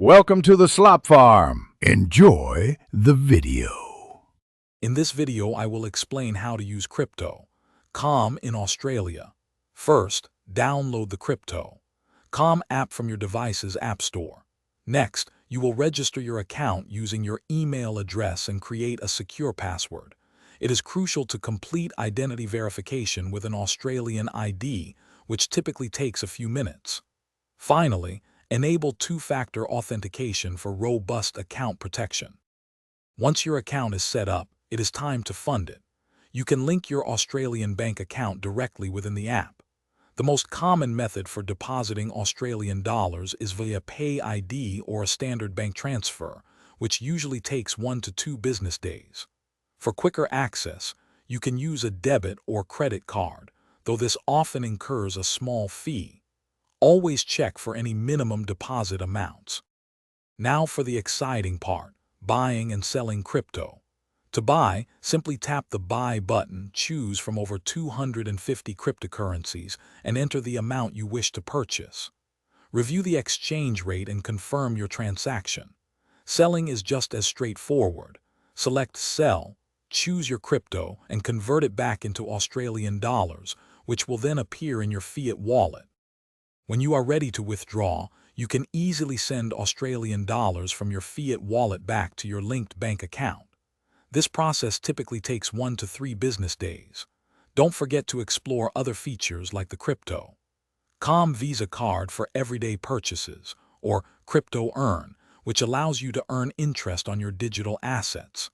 Welcome to the Slop Farm. Enjoy the video. In this video, I will explain how to use crypto.com in Australia. First, download the crypto.com app from your device's app store. Next, you will register your account using your email address and create a secure password. It is crucial to complete identity verification with an Australian ID, which typically takes a few minutes. Finally, enable two-factor authentication for robust account protection. Once your account is set up, it is time to fund it. You can link your Australian bank account directly within the app. The most common method for depositing Australian dollars is via Pay ID or a standard bank transfer, which usually takes 1 to 2 business days. For quicker access, you can use a debit or credit card, though this often incurs a small fee. Always check for any minimum deposit amounts. Now for the exciting part, buying and selling crypto. To buy, simply tap the Buy button, choose from over 250 cryptocurrencies, and enter the amount you wish to purchase. Review the exchange rate and confirm your transaction. Selling is just as straightforward. Select Sell, choose your crypto, and convert it back into Australian dollars, which will then appear in your fiat wallet. When you are ready to withdraw, you can easily send Australian dollars from your fiat wallet back to your linked bank account. This process typically takes 1 to 3 business days. Don't forget to explore other features like the crypto.com Visa card for everyday purchases, or Crypto Earn, which allows you to earn interest on your digital assets.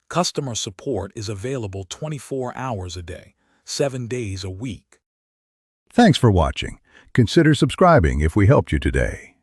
Customer support is available 24 hours a day, 7 days a week. Thanks for watching. Consider subscribing if we helped you today.